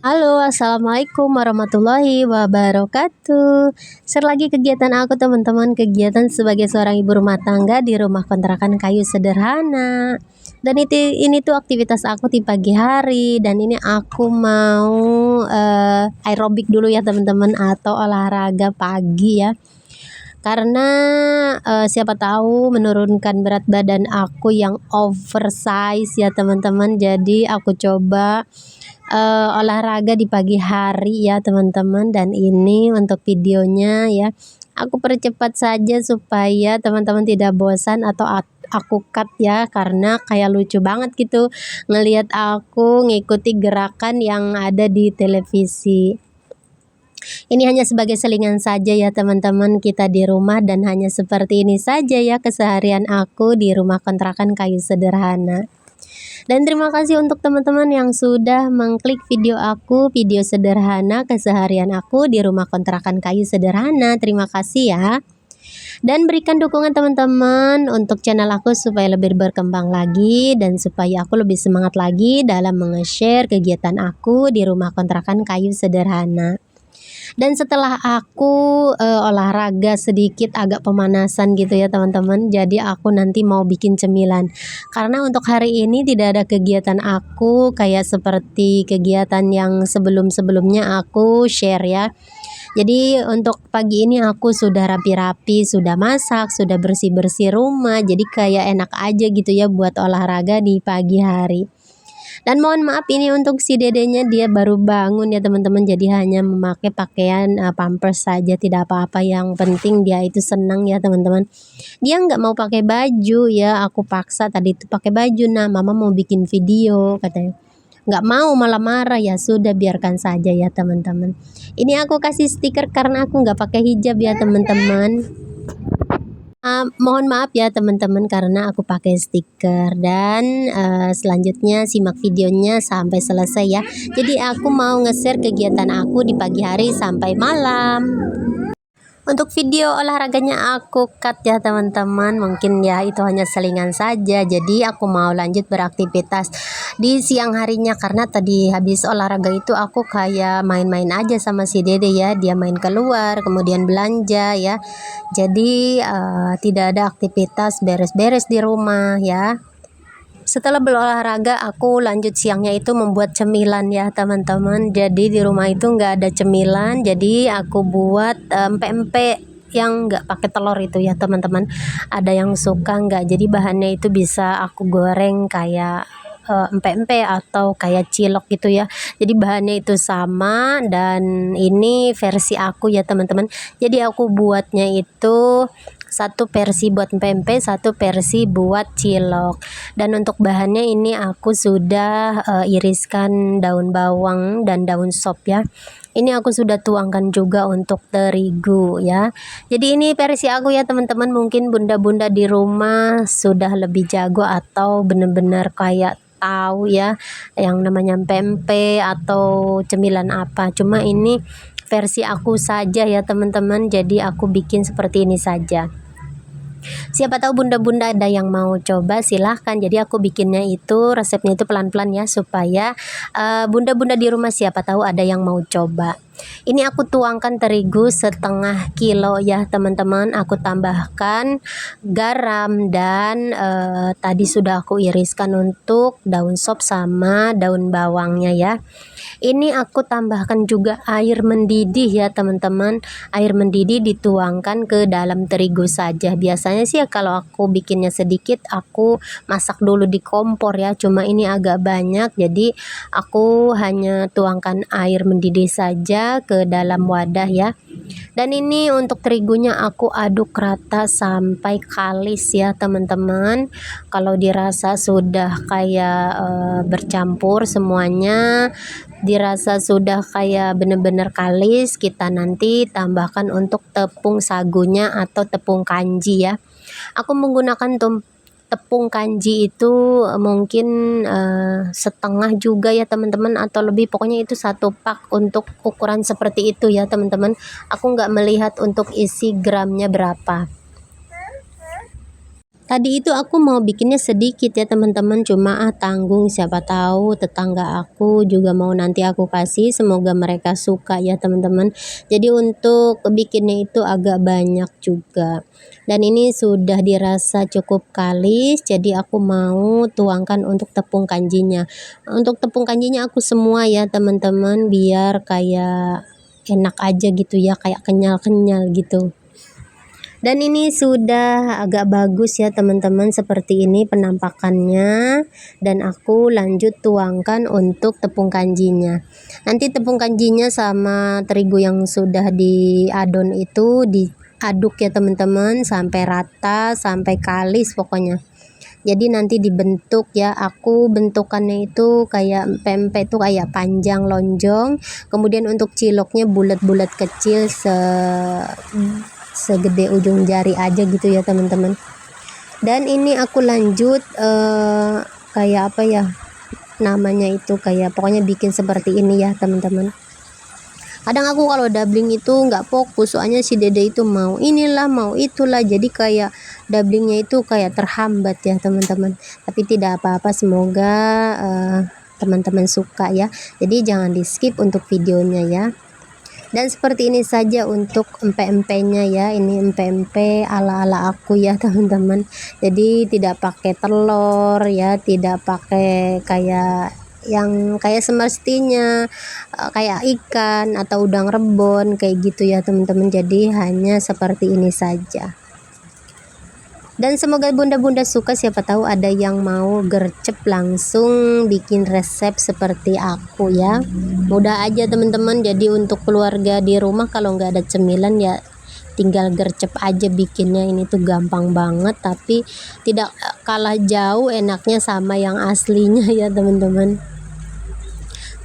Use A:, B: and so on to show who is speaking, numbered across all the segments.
A: Halo, assalamualaikum warahmatullahi wabarakatuh. Share lagi kegiatan aku teman-teman, kegiatan sebagai seorang ibu rumah tangga di rumah kontrakan kayu sederhana. Dan ini tuh aktivitas aku di pagi hari, dan ini aku mau aerobik dulu ya teman-teman, atau olahraga pagi ya. Karena siapa tahu menurunkan berat badan aku yang oversize ya teman-teman. Jadi aku coba olahraga di pagi hari ya teman-teman, dan ini untuk videonya ya. Aku percepat saja supaya teman-teman tidak bosan atau aku cut ya, karena kayak lucu banget gitu ngelihat aku ngikuti gerakan yang ada di televisi. Ini hanya sebagai selingan saja ya teman-teman, kita di rumah dan hanya seperti ini saja ya keseharian aku di rumah kontrakan kayu sederhana. Dan terima kasih untuk teman-teman yang sudah mengklik video aku, video sederhana keseharian aku di rumah kontrakan kayu sederhana. Terima kasih ya. Dan berikan dukungan teman-teman untuk channel aku supaya lebih berkembang lagi dan supaya aku lebih semangat lagi dalam menge-share kegiatan aku di rumah kontrakan kayu sederhana. Dan setelah aku olahraga sedikit agak pemanasan gitu ya teman-teman, jadi aku nanti mau bikin cemilan. Karena untuk hari ini tidak ada kegiatan aku kayak seperti kegiatan yang sebelum-sebelumnya aku share ya. Jadi untuk pagi ini aku sudah rapi-rapi, sudah masak, sudah bersih-bersih rumah. Jadi kayak enak aja gitu ya buat olahraga di pagi hari. Dan mohon maaf ini untuk si dedenya, dia baru bangun ya teman-teman, jadi hanya memakai pakaian pampers saja, tidak apa-apa, yang penting dia itu senang ya teman-teman. Dia nggak mau pakai baju ya, aku paksa tadi itu pakai baju. Nah, mama mau bikin video katanya. Nggak mau, malah marah. Ya sudah, biarkan saja ya teman-teman. Ini aku kasih stiker karena aku nggak pakai hijab ya teman-teman. Mohon maaf ya teman-teman karena aku pakai stiker, dan selanjutnya simak videonya sampai selesai ya. Jadi aku mau nge-share kegiatan aku di pagi hari sampai malam. Untuk video olahraganya aku cut ya teman-teman, mungkin ya itu hanya selingan saja. Jadi aku mau lanjut beraktivitas di siang harinya, karena tadi habis olahraga itu aku kayak main-main aja sama si dede ya. Dia main keluar, kemudian belanja ya. Jadi tidak ada aktivitas beres-beres di rumah ya. Setelah berolahraga aku lanjut siangnya itu membuat cemilan ya teman-teman. Jadi di rumah itu nggak ada cemilan, jadi aku buat empek-empek yang nggak pakai telur itu ya teman-teman. Ada yang suka nggak, jadi bahannya itu bisa aku goreng kayak empek-empek atau kayak cilok gitu ya. Jadi bahannya itu sama, dan ini versi aku ya teman-teman. Jadi aku buatnya itu satu versi buat pempek, satu versi buat cilok. Dan untuk bahannya ini aku sudah iriskan daun bawang dan daun sop ya. Ini aku sudah tuangkan juga untuk terigu ya. Jadi ini versi aku ya teman-teman. Mungkin bunda-bunda di rumah sudah lebih jago atau benar-benar kayak tahu ya yang namanya pempek atau cemilan apa. Cuma ini versi aku saja ya teman-teman. Jadi aku bikin seperti ini saja. Siapa tahu bunda-bunda ada yang mau coba, silahkan. Jadi aku bikinnya itu resepnya itu pelan-pelan ya, supaya bunda-bunda di rumah siapa tahu ada yang mau coba. Ini aku tuangkan terigu setengah kilo ya teman-teman. Aku tambahkan garam dan tadi sudah aku iriskan untuk daun sop sama daun bawangnya ya. Ini aku tambahkan juga air mendidih ya teman-teman. Air mendidih dituangkan ke dalam terigu saja. Biasanya sih ya kalau aku bikinnya sedikit aku masak dulu di kompor ya. Cuma ini agak banyak, jadi aku hanya tuangkan air mendidih saja ke dalam wadah ya. Dan ini untuk terigunya aku aduk rata sampai kalis ya teman-teman. Kalau dirasa sudah kayak bercampur semuanya, dirasa sudah kayak bener-bener kalis, kita nanti tambahkan untuk tepung sagunya atau tepung kanji ya. Aku menggunakan tepung kanji itu mungkin setengah juga ya teman-teman, atau lebih, pokoknya itu satu pak untuk ukuran seperti itu ya teman-teman. Aku nggak melihat untuk isi gramnya berapa. Tadi itu aku mau bikinnya sedikit ya teman-teman, cuma tanggung, siapa tahu tetangga aku juga mau nanti aku kasih, semoga mereka suka ya teman-teman. Jadi untuk bikinnya itu agak banyak juga. Dan ini sudah dirasa cukup kalis, jadi aku mau tuangkan untuk tepung kanjinya. Untuk tepung kanjinya aku semua ya teman-teman, biar kayak enak aja gitu ya, kayak kenyal-kenyal gitu. Dan ini sudah agak bagus ya teman-teman, seperti ini penampakannya. Dan aku lanjut tuangkan untuk tepung kanjinya. Nanti tepung kanjinya sama terigu yang sudah diadon itu diaduk ya teman-teman, sampai rata, sampai kalis pokoknya. Jadi nanti dibentuk ya, aku bentukannya itu kayak pempek itu kayak panjang lonjong. Kemudian untuk ciloknya bulat-bulat kecil segede ujung jari aja gitu ya teman-teman. Dan ini aku lanjut kayak apa ya namanya itu, kayak pokoknya bikin seperti ini ya teman-teman. Kadang aku kalau dabbling itu nggak fokus, soalnya si dede itu mau inilah mau itulah, jadi kayak dabblingnya itu kayak terhambat ya teman-teman. Tapi tidak apa-apa, semoga teman-teman suka ya. Jadi jangan di skip untuk videonya ya. Dan seperti ini saja untuk empek-empeknya ya. Ini empek-empek ala-ala aku ya teman-teman. Jadi tidak pakai telur ya, tidak pakai kayak yang kayak semestinya kayak ikan atau udang rebon kayak gitu ya teman-teman. Jadi hanya seperti ini saja. Dan semoga bunda-bunda suka, siapa tahu ada yang mau gercep langsung bikin resep seperti aku ya. Mudah aja teman-teman, jadi untuk keluarga di rumah kalau nggak ada cemilan ya tinggal gercep aja bikinnya. Ini tuh gampang banget, tapi tidak kalah jauh enaknya sama yang aslinya ya teman-teman.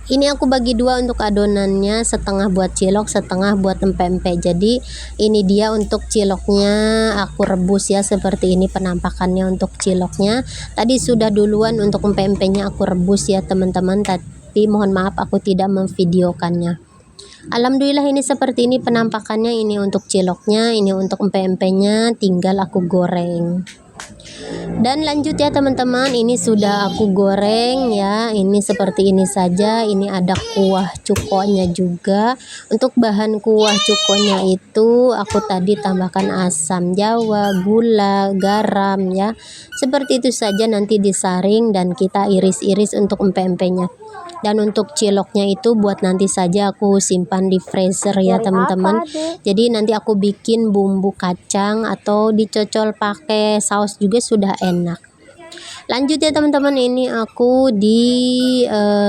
A: Ini aku bagi dua untuk adonannya, setengah buat cilok, setengah buat empek-empek. Jadi ini dia untuk ciloknya aku rebus ya, seperti ini penampakannya untuk ciloknya. Tadi sudah duluan untuk empek-empeknya aku rebus ya teman-teman, tapi mohon maaf aku tidak memvideokannya. Alhamdulillah ini seperti ini penampakannya. Ini untuk ciloknya, ini untuk empek-empeknya, tinggal aku goreng. Dan lanjut ya teman-teman, ini sudah aku goreng ya. Ini seperti ini saja. Ini ada kuah cukonya juga. Untuk bahan kuah cukonya itu aku tadi tambahkan asam jawa, gula, garam ya. Seperti itu saja, nanti disaring dan kita iris-iris untuk empek-empeknya. Dan untuk ciloknya itu buat nanti saja aku simpan di freezer ya teman-teman. Jadi nanti aku bikin bumbu kacang atau dicocol pakai saus juga sudah enak. Lanjut ya teman-teman, ini aku di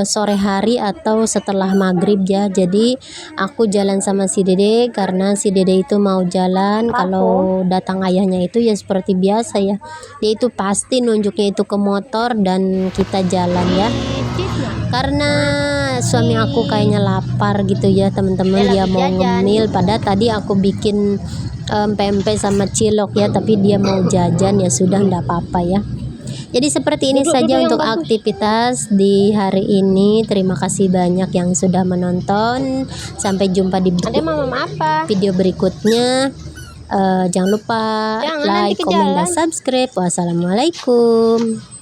A: sore hari atau setelah maghrib ya. Jadi aku jalan sama si dede karena si dede itu mau jalan. Kalau datang ayahnya itu ya seperti biasa ya, dia itu pasti nunjuknya itu ke motor dan kita jalan ya. Karena suami aku kayaknya lapar gitu ya teman-teman, dia mau ngemil. Padahal tadi aku bikin pempek sama cilok ya, tapi dia mau jajan, ya sudah ndak apa-apa ya. Jadi seperti ini saja untuk aktivitas di hari ini. Terima kasih banyak yang sudah menonton. Sampai jumpa di video berikutnya. Jangan lupa like, komen, dan subscribe. Wassalamualaikum.